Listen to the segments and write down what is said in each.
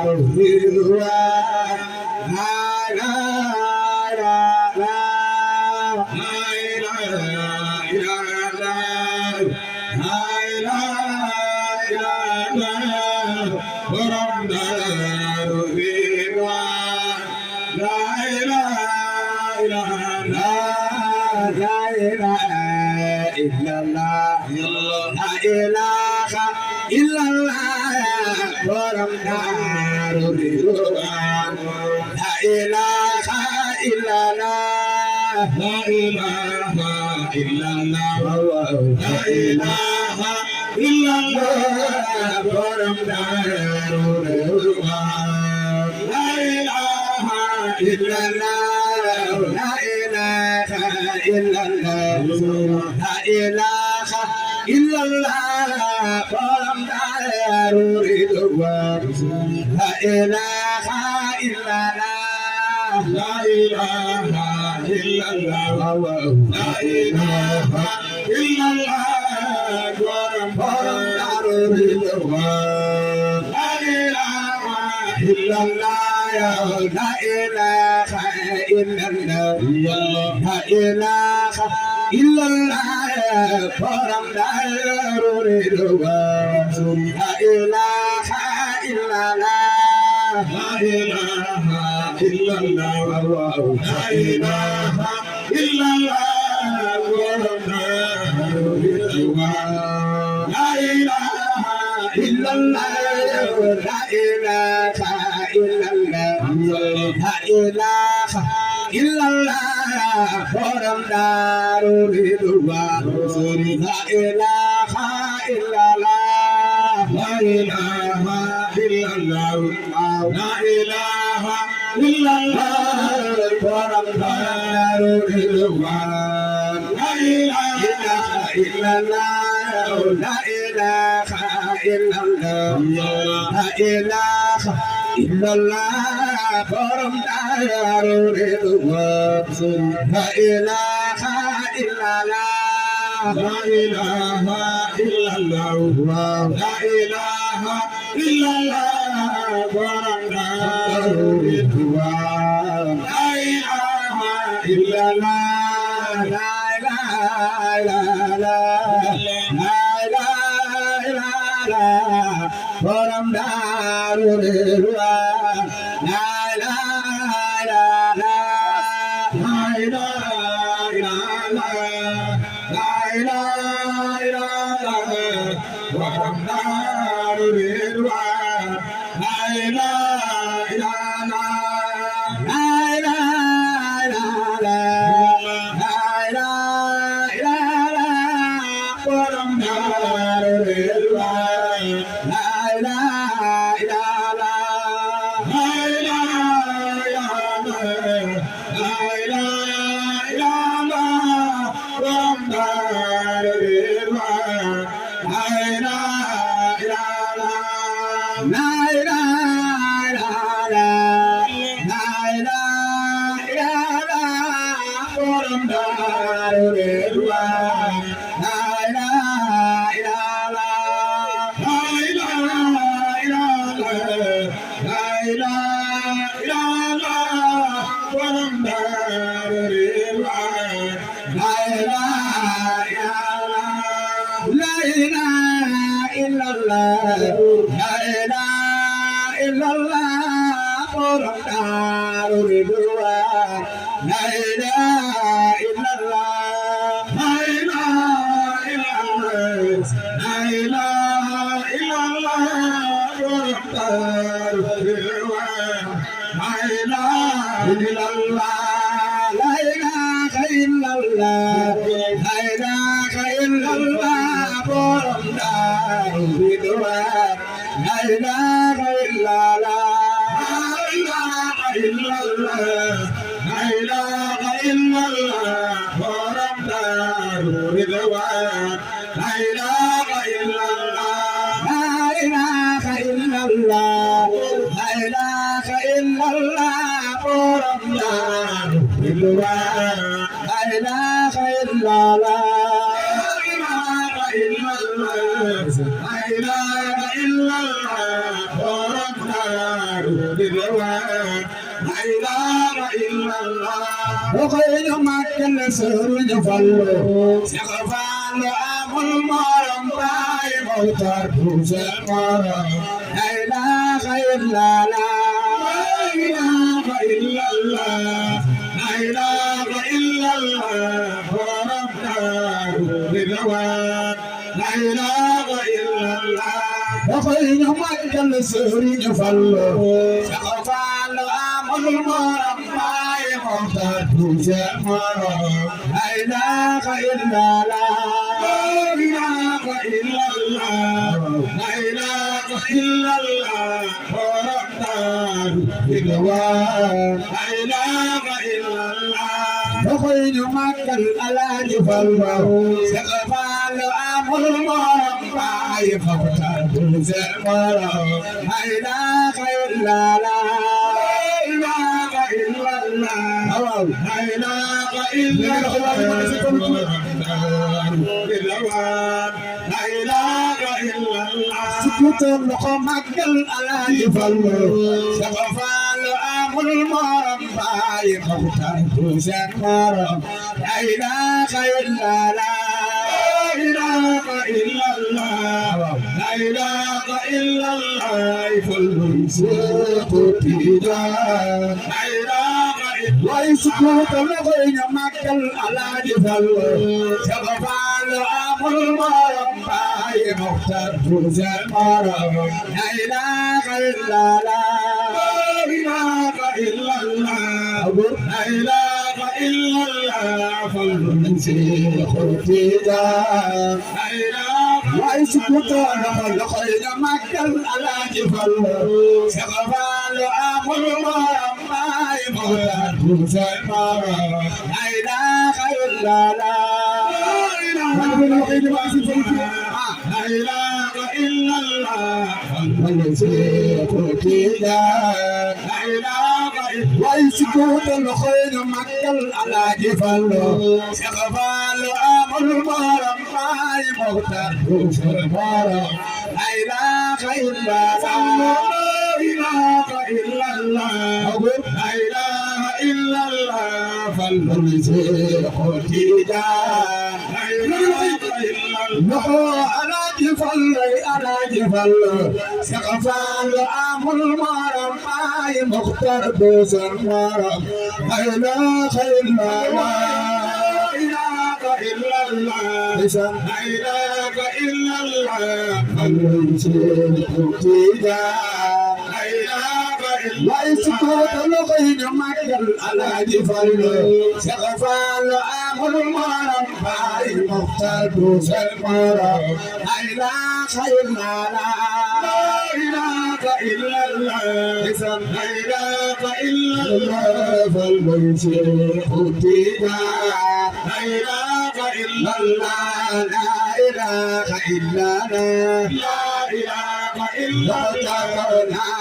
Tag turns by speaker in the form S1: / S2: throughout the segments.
S1: إله إلا الله بالروان لا إله إلا الله وخير ما كان سر فلو سقفان أم المرم باي موتر بوزمرم لا إله إلا الله لا إله إلا الله لا إله إلا الله وربنا بالروان لا إله إلا الله وخير ما كان سر فلو سقفان أم المرم باي موتر بوزمرم لا إله إلا الله لا إله إلا الله لا إله إلا الله وربنا بالروان لا إله إلا الله وخير ما كان الألاج فالله سقفان أم المرم باي موتر بوزمرم لا إله إلا الله لا إله إلا الله لا إله إلا الله لا إله إلا الله سكوت الخمك الألاج فالله سقفان أم المرم باي موتر بوزمرم لا إله إلا الله لا إله إلا الله لا إله إلا الله فالمسيح تجاه لا إله إلا الله سكوت لغين مكة الألاج فالله سقفان أم المرم باي موتر بوزمرم لا إله إلا الله لا إله إلا الله لا إله إلا الله فالمسيح تجاه لا إله ويسكت لغين مكة الألاج فالله سقفان أم المرم باي موتر بوزمرم لا إله إلا الله لا إله إلا الله المسيح تجاه لا إله إلا ويسكت الخير مكة الألاج فالله سقفان أم المرم باي موتر بوزمرم لا إله إلا الله لا إله إلا الله لا إله إلا الله فالمسيح تجاه لا إله إلا الله أنا جفل أنا جفل سقفان أم المرم باي موتر بوزمرم لا إله إلا الله لا إله إلا الله لا إله إلا الله المسيح تجاه لا إله إلا الله ويسكت لغين مكة الألاج فالله سقفان أم المرم باي موتر بوزمرم لا إله إلا الله لا إله إلا الله لا إله إلا الله فالمسيح تجاه لا إله إلا الله لا إله إلا الله لا إله إلا الله لا إله إلا الله لا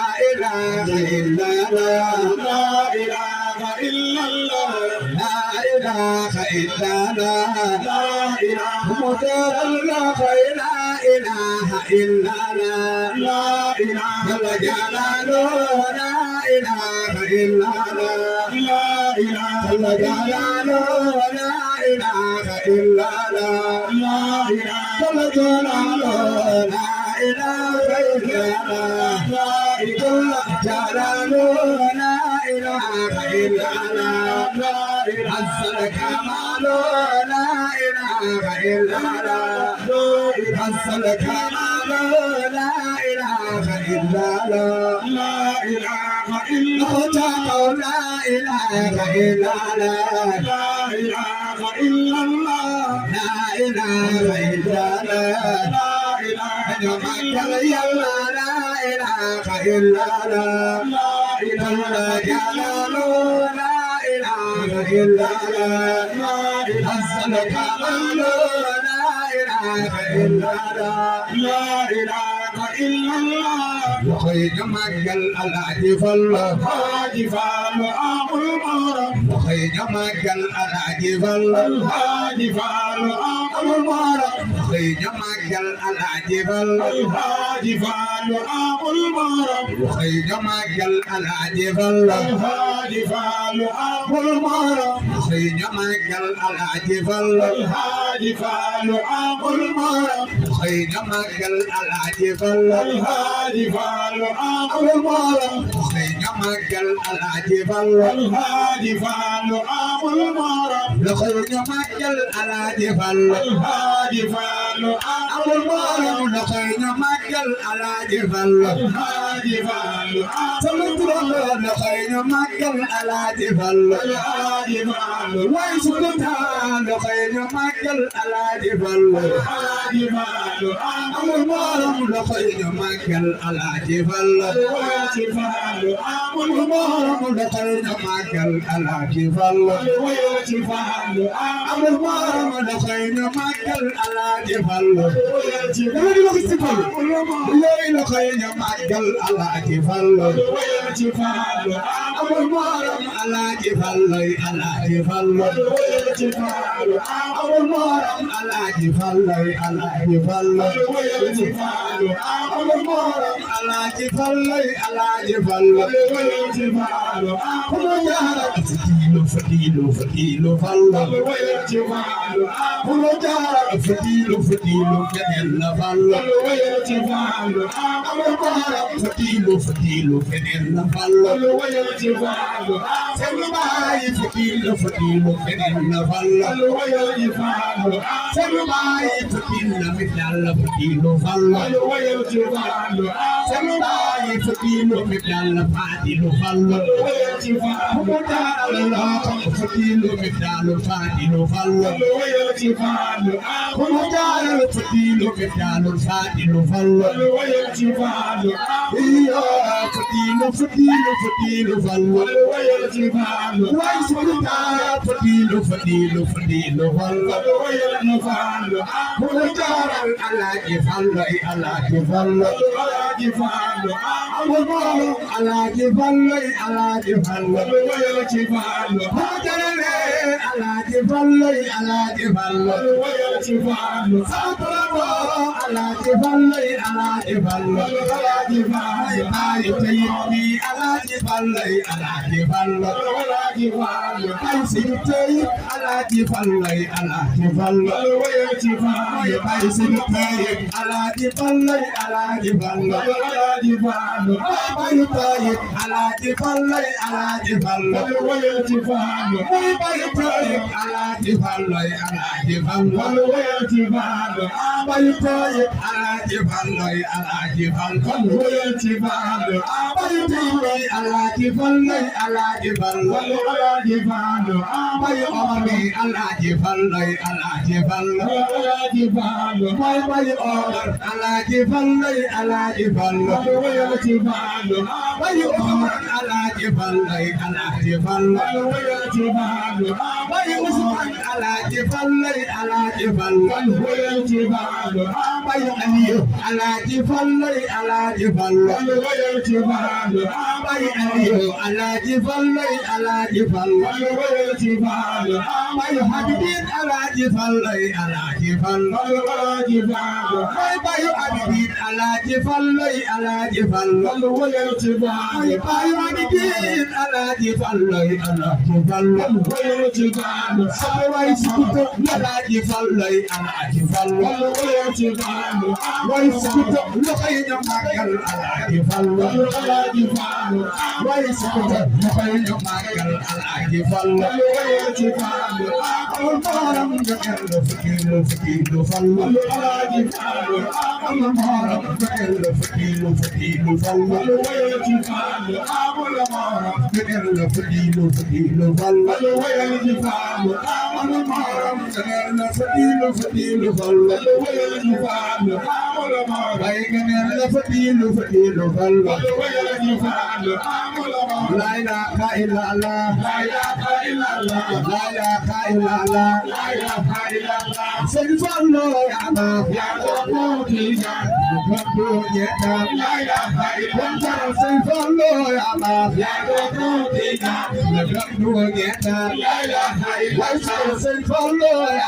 S1: إله إلا الله لا إله إلا الله لا إله مدر الله لا إله إلا الله لا إله جل جلاله لا إله إلا الله لا إله جل جلاله لا إله إلا الله لا إله جل جلاله لا إله إلا الله لا إله جلاله لا إله إلا الله لا إله حسن كماله لا إله إلا الله حسن كماله لا إله إلا الله لا إله إلا الله لا إله إلا الله لا إله إلا الله لا إله إلا الله لا إله إلا الله لا إله إلا الله لا إله إلا الله لا إله إلا الله لا حسن كماله لا إله إلا الله لا إله إلا الله وخير مكة الألاج فالله جفال أمر المرم وخير مكة الألاج فالله جفال أمر المرم خير مجل العجبل الهادي فعل أبو المرم خير مجل العجبل الهادي فعل أبو المرم خير مجل العجبل الهادي فعل أبو المرم خير مجل العجبل الهادي فعل أبو المرم خير مجل العجبل الهادي فعل أبو المرم لخير مجل العجبل الهادي فعل أبو المرم لخير مجل العجبل الهادي فعل أبو المرم لخير مجل العجبل الهادي فعل ويسكتها لخير مجل العجبل الهادي فعل أبو المرم لخير مجل العجبل الهادي فعل أبو المرم لخير مجل العجبل الهادي فعل أبو المرم لخير مجل العجبل الهادي لخير مجل العجبل الهادي فعل أبو المرم العجبل العجبل الهادي فعل أبو المرم العجبل العجبل الهادي فعل أبو المرم العجبل العجبل الهادي فعل أبو المرم فتيلو فتيلو فالله الهادي فعل أبو المرم فتيلو كنلا فالله الهادي فعل أبو المرم فتيلو كنلا فالله الهادي فعل سلماي فتيلو كنلا فالله الهادي فعل سلماي فتيلو فالله الهادي فعل سلماي فتيلو فالله الهادي فعل الله فتيلو فالله الهادي فعل خمدار فتيلو فالله الهادي فعل يا فتيلو فالله الهادي فعل ويسكتا فتيلو فالله الهادي فعل خمدار الهادي فالله الهادي فعل الهادي فعل الهادي فعل الهادي فعل الهادي فعل الهادي فعل الهادي فعل الهادي فعل تيمي الهادي فعل الهادي فعل الهادي فعل سيتي الهادي فعل الهادي فعل الهادي فعل سيتي الهادي فعل الهادي فعل الهادي فعل بايتاي الهادي فعل الهادي فعل الهادي فعل بايتاي الهادي فعل الهادي فعل الهادي فعل بايتاي الهادي فعل الهادي فعل الهادي فعل بايتاي الهادي فعل الهادي فعل الهادي فعل باي أمري الهادي فعل الهادي فعل الهادي فعل باي أمر الهادي فعل الهادي فعل الهادي فعل باي أمر الهادي فعل الهادي فعل الهادي فعل باي أسمع الهادي فعل الهادي فعل الهادي فعل باي أليو الهادي فعل الهادي فعل الهادي فعل باي أليو الهادي فعل الهادي فعل الهادي فعل باي حبيبين الهادي فعل الهادي فعل الهادي فعل باي حبيبين الهادي فعل الهادي فعل الهادي فعل باي حبيبين الهادي فعل الهادي فعل الهادي فعل سواي سكوت الهادي فعل الهادي فعل الهادي فعل واي سكوت لخير ماكل الهادي فعل الهادي فعل واي سكوت لخير ماكل الهادي فعل الهادي فعل المرم فتيلو فعل الهادي فعل المرم فتيلو فعل الهادي فعل المرم فتيلو فعل الهادي فعل المرم فتيلو فعل الهادي فعل المرم فتيلو فعل الهادي فعل لا إله إلا الله لا إله Sing for Lord, I'm a sing for Lord, I'm a sing for Lord, I'm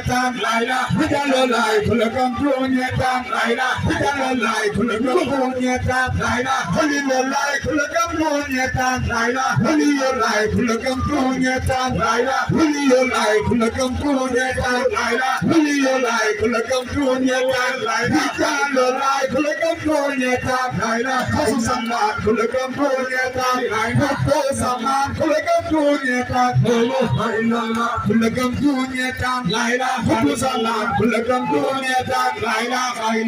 S1: punyeta laila hidalo lai kulakam punyeta laila hidalo lai kulakam punyeta laila holilo lai kulakam punyeta laila holilo lai kulakam punyeta laila holilo lai kulakam punyeta laila holilo lai kulakam punyeta laila hidalo lai kulakam punyeta laila kasu samat kulakam punyeta laila kasu samat kulakam punyeta laila kulakam punyeta laila kasu samat kulakam punyeta laila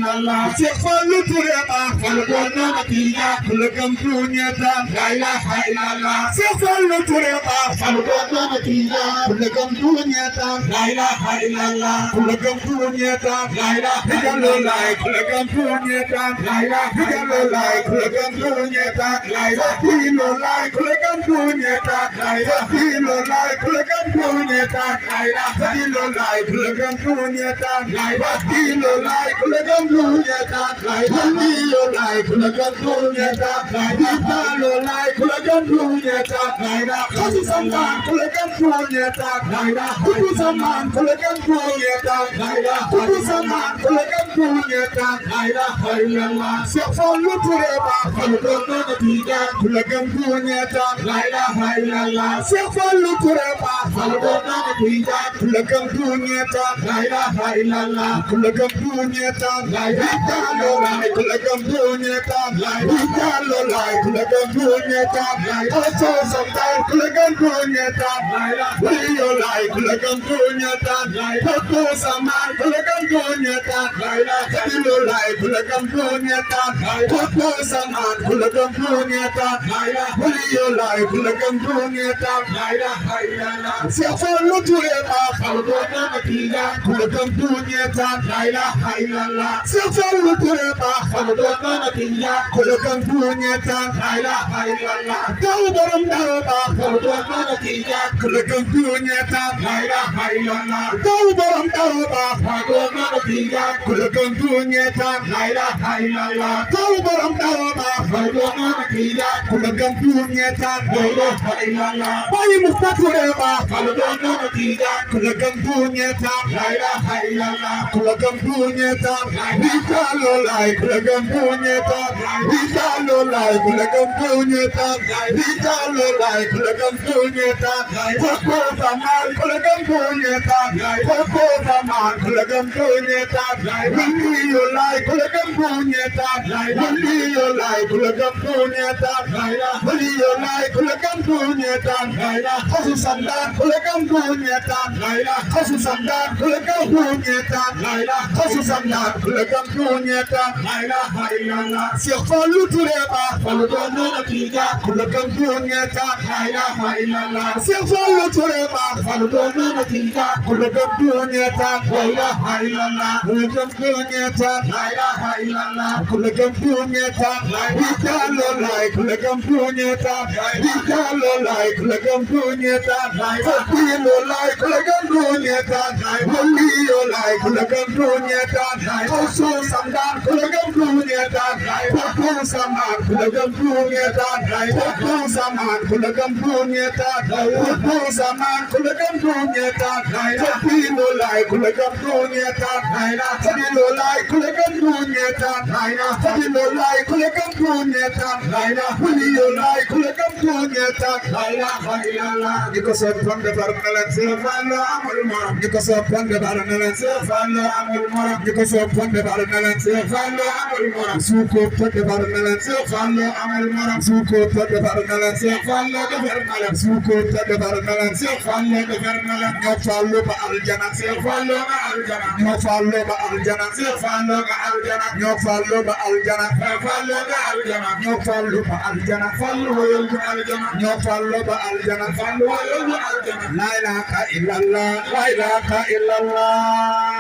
S1: laila sefalu tureba falgona matiya kulakam punyeta laila laila sefalu tureba falgona matiya kulakam punyeta laila laila kulakam punyeta laila hidalo lai kulakam punyeta laila hidalo lai kulakam punyeta laila hilo lai kulakam punyeta laila hilo lai kulakam punyeta laila hilo lai kulakam punyeta laila hilo lai kulakam punyeta laila hilo lai kulakam punyeta laila hilo lai kulakam punyeta laila kasu saman kulakam punyeta laila kudu saman kulakam punyeta laila kudu saman kulakam punyeta laila laila sefalu tureba falgona matiya kulakam punyeta laila laila sefalu tureba falgona matiya kulakam punyeta laila laila kulakam punyeta laila hidalo lai kulakam punyeta laila hidalo lai kulakam punyeta laila kasu saman kulakam punyeta laila hilo lai kulakam punyeta laila kudu saman kulakam punyeta laila hilo lai kulakam punyeta laila kudu saman kulakam punyeta laila hilo lai kulakam punyeta laila laila sefalu tureba falgona matiya kulakam punyeta laila laila sefalu tureba falgona matiya kulakam punyeta laila laila tawbaram tawba falgona matiya kulakam punyeta laila laila tawbaram tawba falgona matiya kulakam punyeta laila laila tawbaram tawba falgona matiya kulakam punyeta laila laila bayi mustatureba falgona matiya kulakam punyeta laila laila kulakam punyeta hidalo lai kulakam punyeta hidalo lai kulakam punyeta hidalo lai kulakam punyeta koko saman kulakam punyeta koko saman kulakam punyeta hiliyo lai kulakam punyeta hiliyo lai kulakam punyeta hiliyo lai kulakam punyeta kasu sandan kulakam punyeta kasu sandan kulakam punyeta kasu sandan kulakam punyeta sefalu tureba falgona matiya kulakam punyeta sefalu tureba falgona matiya kulakam punyeta kulakam punyeta kulakam punyeta hidalo lai kulakam punyeta hidalo lai kulakam punyeta hilo lai kulakam punyeta hilo lai kulakam punyeta kasu sandan kulakam punyeta kasu saman kulakam punyeta kasu saman kulakam punyeta kasu saman kulakam punyeta hilo lai kulakam punyeta hilo lai kulakam punyeta hilo lai kulakam punyeta hilo lai kulakam punyeta niko soppan de barnalan sefalu amul maram niko soppan de barnalan sefalu amul maram niko soppan de barnalan sefalu amul maram suko de barnalan sefalu amul maram suko de barnalan sefalu de barnalan suko de barnalan sefalu de barnalan ñofalu ba aljana sefalu ba aljana ñofalu ba aljana sefalu ba aljana ñofalu ba aljana sefalu ba aljana ñofalu ba aljana falu woyul ba aljana ñofalu ba aljana falu woyul ba aljana la ilaha illallah la ilaha illallah